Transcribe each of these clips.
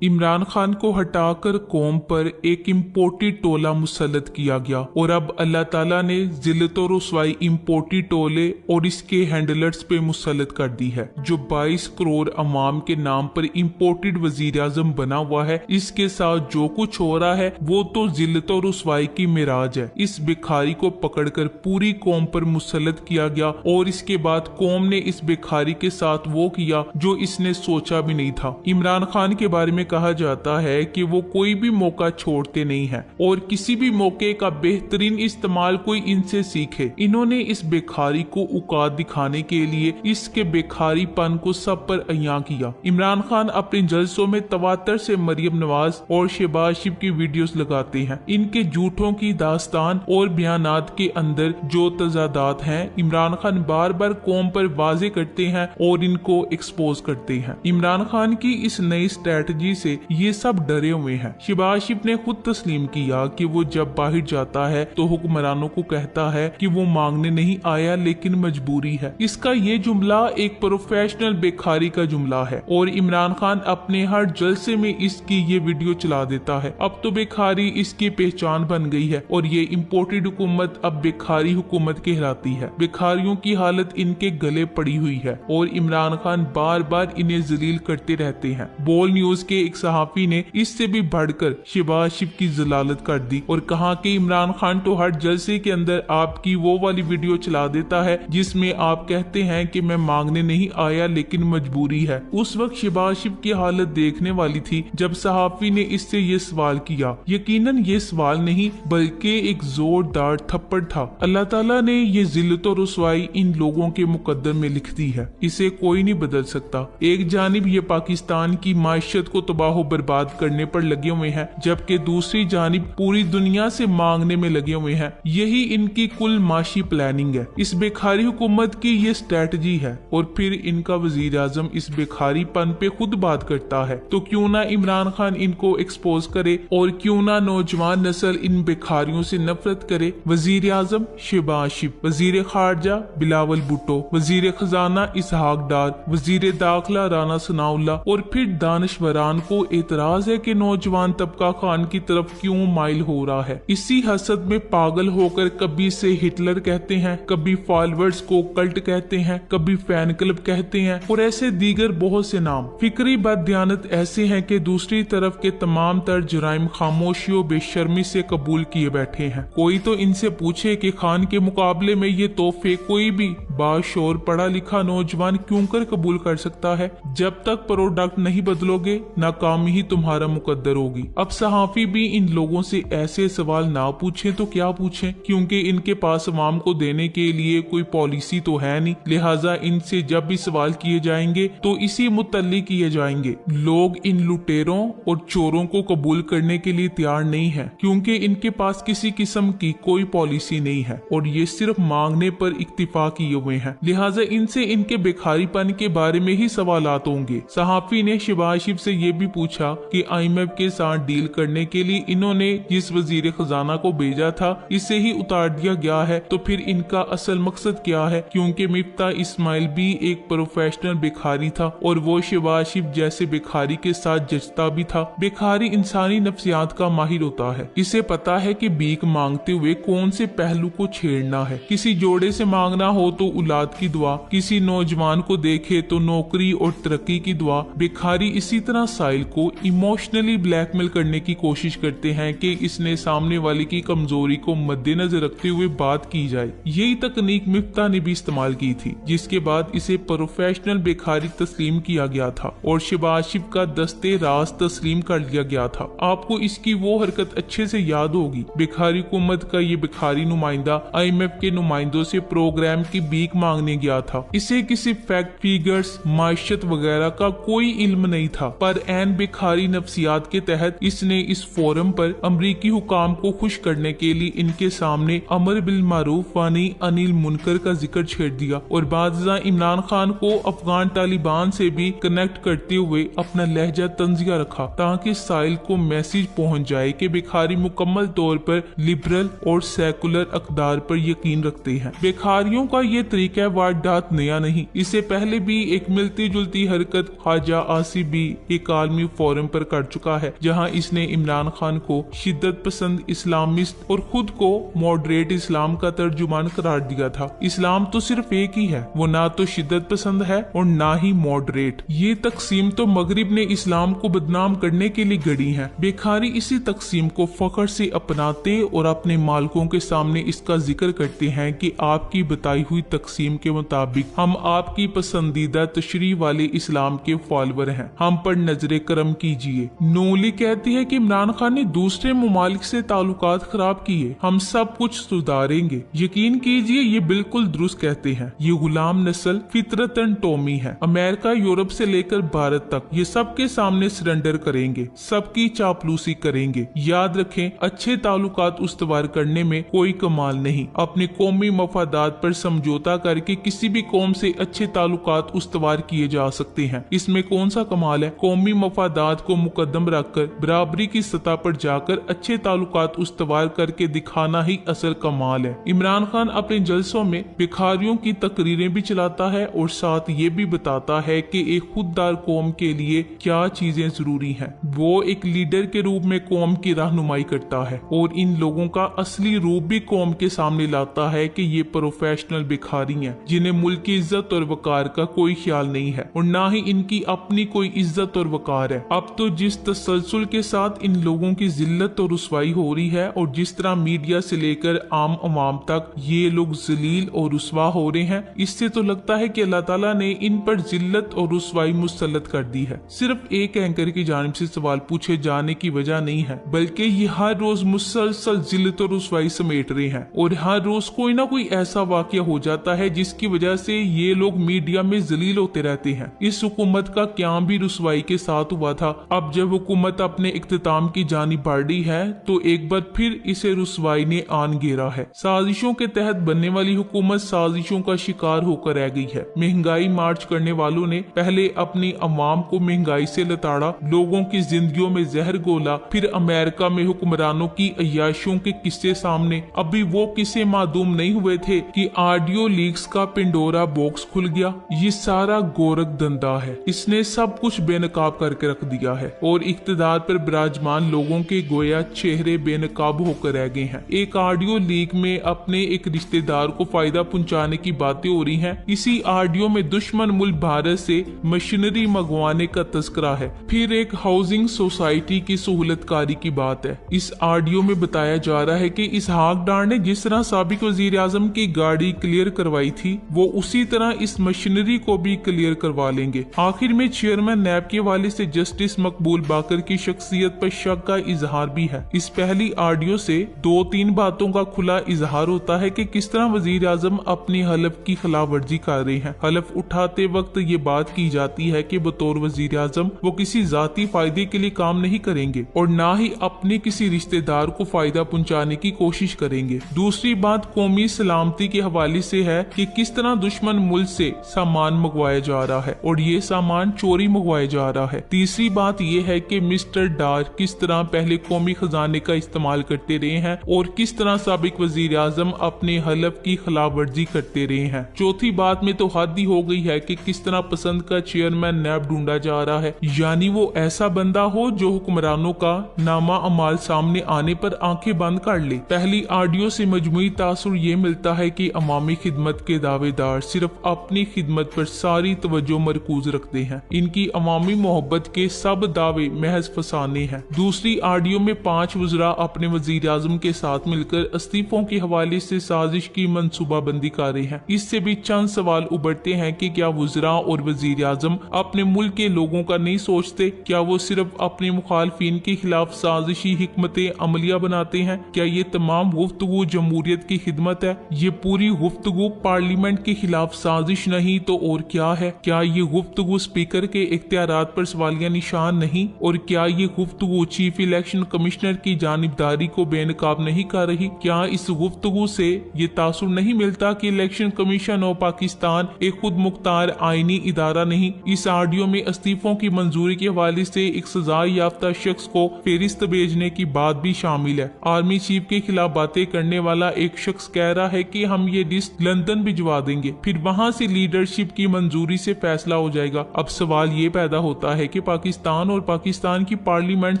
इमरान खान को हटाकर कौम पर एक इम्पोर्टेड टोला मुसल्लत किया गया और अब अल्लाह ताला ने जिल्लत और रुसवाई इम्पोर्टेड टोले और इसके हैंडलर्स पे मुसल्लत कर दी है। जो 22 करोड़ अवाम के नाम पर इम्पोर्टेड वजीर आजम बना हुआ है, इसके साथ जो कुछ हो रहा है वो तो जिल्लत और रुसवाई की मिराज है। इस भिखारी को पकड़कर पूरी कौम पर मुसल्लत किया गया और इसके बाद कौम ने इस भिखारी के साथ वो किया जो इसने सोचा भी नहीं था। इमरान खान के बारे में कहा जाता है कि वो कोई भी मौका छोड़ते नहीं है और किसी भी मौके का बेहतरीन इस्तेमाल कोई इनसे सीखे। इन्होंने इस बेखारी को औकात दिखाने के लिए इसके बेखारीपन को सब पर अयां किया। इमरान खान अपने जलसों में तवातर से मरियम नवाज और शहबाज शरीफ की वीडियोस लगाते हैं। इनके झूठों की दास्तान और बयानात के अंदर जो तजादात हैं, इमरान खान बार बार कौम पर वाजे करते हैं और इनको एक्सपोज करते हैं। इमरान खान की इस नई स्ट्रेटजी से ये सब डरे हुए हैं। शहबाज शरीफ ने खुद तस्लीम किया कि वो जब बाहर जाता है तो हुक्मरानों को कहता है कि वो मांगने नहीं आया लेकिन मजबूरी है। इसका ये जुमला एक प्रोफेशनल बेखारी का जुमला है और इमरान खान अपने हर जलसे में इसकी ये वीडियो चला देता है। अब तो बेखारी इसकी पहचान बन गई है और ये इम्पोर्टेड हुकूमत अब बेखारी हुकूमत कहलाती है। बेखारियों की हालत इनके गले पड़ी हुई है और इमरान खान बार बार इन्हें जलील करते रहते हैं। बोल न्यूज के एक सहाफी ने इससे भी बढ़कर शहबाज शरीफ की जलालत कर दी और कहा कि इमरान खान तो हर जलसे के अंदर आपकी वो वाली वीडियो चला देता है जिसमें आप कहते हैं कि मैं मांगने नहीं आया लेकिन मजबूरी है। उस वक्त शहबाज शरीफ की हालत देखने वाली थी जब सहाफी ने इससे ये सवाल किया। यकीनन ये सवाल नहीं बल्कि एक जोरदार थप्पड़ था। अल्लाह ताला ने ये जिल्लत और रुसवाई इन लोगों के मुकद्दर में लिख दी है, इसे कोई नहीं बदल सकता। एक जानिब ये पाकिस्तान की माशियत को तबाह बर्बाद करने पर लगे हुए हैं, जबकि दूसरी जानिब पूरी दुनिया से मांगने में लगे हुए हैं। यही इनकी कुल माशी प्लानिंग है। इस बेखारी हुकूमत की ये स्ट्रेटजी है और फिर इनका वजीर आजम इस बेखारीपन पे खुद बात करता है। तो क्यों ना इमरान खान इनको एक्सपोज करे और क्यों ना नौजवान नस्ल इन बेखारियों से नफरत करे। वजीर आजम शहबाज शरीफ, वजीर खारजा बिलावल भुट्टो, वजीर खजाना इसहाक डार, वजीर दाखिला राना सनाउल्लाह और फिर दानिशवरान को एतराज है कि नौजवान तबका खान की तरफ क्यों माइल हो रहा है। इसी हसद में पागल होकर कभी से हिटलर कहते हैं, कभी फॉलोअर्स को कल्ट कहते हैं, कभी फैन क्लब कहते हैं और ऐसे दीगर बहुत से नाम। फिक्री बददियानत ऐसे हैं कि दूसरी तरफ के तमाम तर जुराइम खामोशियों बेशर्मी से कबूल किए बैठे हैं। कोई तो इनसे पूछे कि खान के मुकाबले में ये तोहफे कोई भी बाशोर पढ़ा लिखा नौजवान क्यों कर कबूल कर सकता है। जब तक प्रोडक्ट नहीं बदलोगे नाकामी ही तुम्हारा मुकद्दर होगी। अब सहाफी भी इन लोगों से ऐसे सवाल ना पूछें तो क्या पूछें, क्योंकि इनके पास अवाम को देने के लिए कोई पॉलिसी तो है नहीं। लिहाजा इनसे जब भी सवाल किए जाएंगे तो इसी मुतल्लिक किए जाएंगे। लोग इन लुटेरों और चोरों को कबूल करने के लिए तैयार नहीं है, क्योंकि इनके पास किसी किस्म की कोई पॉलिसी नहीं है और ये सिर्फ मांगने पर इक्तिफा किए हुए हैं। लिहाजा इनसे इनके बेखारीपन के बारे में ही सवालात होंगे। सहाफी ने शहबाज शरीफ से ये भी पूछा कि IMF के साथ डील करने के लिए इन्होंने जिस वजीर खजाना को भेजा था इसे ही उतार दिया गया है, तो फिर इनका असल मकसद क्या है। क्योंकि मिफ्ता इस्माइल भी एक प्रोफेशनल बेखारी था और वो शहबाज शरीफ जैसे बेखारी के साथ जचता भी था। बेखारी इंसानी नफ्सियात का माहिर होता है, इसे पता है कि भीख मांगते हुए कौन से पहलू को छेड़ना है। किसी जोड़े से मांगना हो तो औलाद की दुआ, किसी नौजवान को देखे तो नौकरी और तरक्की की दुआ। बेखारी इसी तरह साइल को इमोशनली ब्लैकमेल करने की कोशिश करते हैं कि इसने सामने वाले की कमजोरी को मद्देनजर रखते हुए बात की जाए। यही तकनीक मिफ्ता ने भी इस्तेमाल की थी, जिसके बाद इसे प्रोफेशनल बेखारी तस्लीम किया गया था और शहबाज शरीफ का दस्ते राज तस्लीम कर लिया गया था। आपको इसकी वो हरकत अच्छे से याद होगी। बेखारी हुकूमत का ये बेखारी नुमाइंदा IMF के नुमाइंदों से प्रोग्राम की भीख मांगने गया था। इसे किसी फैक्ट फिगर्स माशियत वगैरह का कोई इल्म नहीं था, पर एन बेखारी नफ्सियात के तहत इसने इस फोरम पर अमरीकी हुकाम को खुश करने के लिए इनके सामने अमर बिल मारूफ वानी अनिल मुनकर का जिक्र छेड़ दिया और बादशाह इमरान खान को अफगान तालिबान से भी कनेक्ट करते हुए अपना लहजा तंजिया रखा, ताकि साइल को मैसेज पहुंच जाए कि बेखारी मुकम्मल तौर पर लिबरल और सेकुलर अकदार पर यकीन रखते हैं। बेखारियों का ये तरीका वारदात नया नहीं। इससे पहले भी एक मिलती जुलती हरकत ख्वाजा आसिफ भी एक आलमी फोरम पर कर चुका है, जहां इसने इमरान खान को शिद्दत पसंद इस्लामिस्ट और खुद को मॉडरेट इस्लाम का तर्जुमान करार दिया था। इस्लाम तो सिर्फ एक ही है, वो ना तो शिद्दत पसंद है और ना ही मॉडरेट। ये तकसीम तो मगरिब ने इस्लाम को बदनाम करने के लिए गढ़ी है। बेखारी इसी तकसीम को फख्र से अपनाते और अपने मालिकों के सामने इसका जिक्र करते हैं कि आपकी बताई हुई तकसीम के मुताबिक हम आपकी पसंदीदा तशरीह वाले इस्लाम के फॉलोवर हैं, हम पर नजरे करम कीजिए। नूली कहती है कि इमरान खान ने दूसरे मुमालिक से ताल्लुकात खराब किए, हम सब कुछ सुधारेंगे। यकीन कीजिए ये बिल्कुल दुरुस्त कहते हैं। ये गुलाम नस्ल फितरतन टोमी है। अमेरिका यूरोप से लेकर भारत तक ये सबके सामने सरेंडर करेंगे, सबकी चापलूसी करेंगे। याद रखें, अच्छे ताल्लुकात उस्तवार करने में कोई कमाल नहीं। अपने कौमी मफादात पर समझौता करके किसी भी कौम से अच्छे ताल्लुकात उस्तवार किए जा सकते हैं। इसमें कौन सा कमाल है? कौमी मफादात को मुकद्दम रखकर बराबरी की सतह पर जाकर अच्छे ताल्लुकात उस्तवार करके दिखाना ही असल कमाल है। इमरान खान अपने जलसों में भिखारियों की तकरीरें भी चलाता है और साथ ये भी बताता है कि एक खुददार कौम के लिए क्या चीजें जरूरी हैं। वो एक लीडर के रूप में कौम की रहनुमाई करता है और इन लोगों का असली रूप भी कौम के सामने लाता है कि ये प्रोफेशनल भिखारी हैं, जिन्हें मुल्क की इज्जत और वकार का कोई ख्याल नहीं है और ना ही इनकी अपनी कोई इज्जत और वकार है। अब तो जिस तसलसल के साथ इन लोगों की जिल्लत और रुसवाई हो रही है और जिस तरह मीडिया से लेकर आम अवाम तक ये लोग जलील और रुसवा हो रहे हैं, इससे तो लगता है कि अल्लाह ताला ने इन पर जिल्लत और रुसवाई मुसल्लत कर दी है। सिर्फ एक एंकर की जानिब से सवाल पूछे जाने की वजह नहीं है, बल्कि ये हर रोज मुसलसल जिल्लत और रुसवाई समेट रहे हैं और हर रोज कोई ना कोई ऐसा वाकया हो जाता है जिसकी वजह से ये लोग मीडिया में जलील होते रहते हैं। इस हुकूमत का क्याम भी रुसवाई के साथ हुआ था। अब जब हुकूमत अपने इख्तिताम की जानिब बढ़ रही है तो एक बार फिर इसे रुसवाई ने आन घेरा है। साजिशों के तहत बनने वाली हुकूमत साजिशों का शिकार होकर रह गई है। महंगाई मार्च करने वालों ने पहले अपनी अवाम को महंगाई से लताड़ा, लोगों की जिंदगियों में जहर घोला, फिर अमेरिका में हुक्मरानों की अय्याशियों के किस्से सामने। अभी वो किस्से मादूम नहीं हुए थे कि ऑडियो लीक्स का पिंडोरा बॉक्स खुल गया। ये सारा गोरख धंधा है, इसने सब कुछ बेनकाब करके रख दिया है और इख्तिदार पर विराजमान लोगों के गोया चेहरे बेनकाब होकर रह गए हैं। एक ऑडियो लीक में अपने एक रिश्तेदार को फायदा पहुंचाने की बातें हो रही हैं। इसी ऑडियो में दुश्मन मुल्क भारत से मशीनरी मंगवाने का तस्करा है। फिर एक हाउसिंग सोसाइटी की सहूलतकारी की बात है। इस ऑडियो में बताया जा रहा है कि इसहाक डार ने जिस तरह साबिक वजीर आजम की गाड़ी क्लियर करवाई थी, वो उसी तरह इस मशीनरी को भी क्लियर करवा लेंगे। आखिर में चेयरमैन नैब के हवाले से जस्टिस मकबूल बाकर की शख्सियत पर शक का इजहार भी है। इस पहली ऑडियो से 2-3 बातों का खुला इजहार होता है कि किस तरह वजीर आजम अपनी हलफ की खिलाफ वर्जी कर रहे हैं। हलफ उठाते वक्त ये बात की जाती है कि बतौर वजीर आजम वो किसी जाती फायदे के लिए काम नहीं करेंगे और ना ही अपने किसी रिश्तेदार को फायदा पहुंचाने की कोशिश करेंगे। दूसरी बात कौमी सलामती के हवाले से है कि किस तरह दुश्मन मुल्क से सामान मंगवाया जा रहा है और ये सामान चोरी मंगवाया जा रहा है। तीसरी बात ये है कि मिस्टर डार किस तरह पहले कौमी खजाने का इस्तेमाल करते रहे हैं और किस तरह साबिक वजीर आजम अपने हलफ की खिलाफ वर्जी करते रहे हैं। चौथी बात में तो हद ही हो गई है कि किस तरह पसंद का चेयरमैन नैब ढूंढा जा रहा है, यानी वो ऐसा बंदा हो जो हुक्मरानों का नामा अमाल सामने आने पर आंखें बंद कर ले। पहली ऑडियो से मजमुई तासुर ये मिलता है कि अवामी खिदमत के दावेदार सिर्फ अपनी खिदमत पर सारी तवज्जो मरकूज रखते हैं। इनकी अवामी मोहब्बत के सब दावे महज फसाने हैं। दूसरी ऑडियो में 5 वज़रा अपने वजीर आजम के साथ मिलकर इस्तीफों के हवाले से साजिश की मंसूबाबंदी कर रहे हैं। इससे भी चंद सवाल उभरते हैं कि क्या वज़रा और वजीर आजम अपने मुल्क के लोगों का नहीं सोचते? क्या वो सिर्फ अपने मुखालफिन के खिलाफ साजिशी हिकमतें अमलिया बनाते हैं? क्या ये तमाम गुफ्तगू जमहूरियत की खिदमत है? ये पूरी गुफ्तगू पार्लियामेंट के खिलाफ साजिश नहीं तो और क्या है? क्या ये गुफ्तगू स्पीकर के इख्तियारात पर सवालिया निशान नहीं? और क्या ये गुफ्तगू चीफ इलेक्शन कमिश्नर की जानिबदारी को बेनकाब नहीं कर रही? क्या इस गुफ्तगू से ये तासुर नहीं मिलता कि इलेक्शन कमीशन ऑफ पाकिस्तान एक खुद मुख्तार आईनी इदारा नहीं? इस ऑडियो में इस्तीफों की मंजूरी के हवाले से एक सजा याफ्ता शख्स को फेरिस्त भेजने की बात भी शामिल है। आर्मी चीफ के खिलाफ बातें करने वाला एक शख्स कह रहा है कि हम ये लिस्ट लंदन भिजवा देंगे, फिर वहां से लीडरशिप की मंजूरी से फैसला हो जाएगा। अब सवाल ये पैदा होता है कि पाकिस्तान और पाकिस्तान की पार्लियामेंट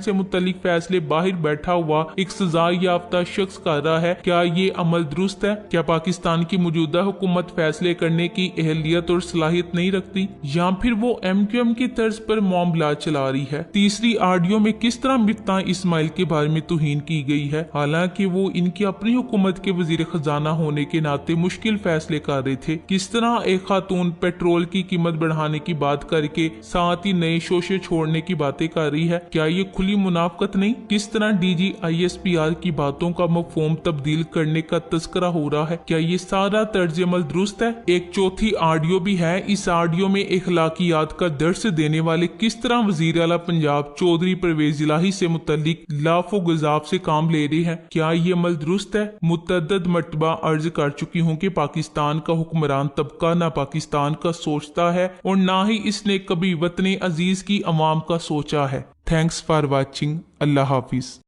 से मुतल्लिक फैसले बाहर बैठा हुआ एक सजा याफ्ता शख्स कर रहा है, क्या ये अमल दुरुस्त है? क्या पाकिस्तान की मौजूदा हुकूमत फैसले करने की अहलियत और सलाहियत नहीं रखती, या फिर वो MQM की तर्ज पर मामला चला रही है? तीसरी ऑडियो में किस तरह मिर्ता इस्माइल के बारे में तौहीन की गई है, हालांकि वो इनकी अपनी हुकूमत के वजीर खजाना होने के नाते मुश्किल फैसले कर रहे थे। किस तरह एक खातून पेट्रोल की कीमत बढ़ाने की बात करके साथ ही नए शोशे छोड़ने की बातें कर रही है, क्या ये खुली मुनाफकत नहीं? किस तरह DG ISPR की बातों का मफहूम तब्दील करने का तस्करा हो रहा है, क्या ये सारा तर्ज अमल दुरुस्त है? एक चौथी ऑडियो भी है। इस ऑडियो में इखलाकियात का दर्स देने वाले किस तरह वजीर आला पंजाब चौधरी परवेज इलाही से मुतल्लिक लाफो गजाब से काम ले रहे हैं, क्या ये अमल दुरुस्त है? मुतअद्दिद मर्तबा अर्ज कर चुकी हूँ कि पाकिस्तान का हुक्मरान तबका ना पाकिस्तान का सोचता है और ना ही इसने कभी वतन अजीज की अवाम का सोचा है। Thanks for watching. Allah Hafiz.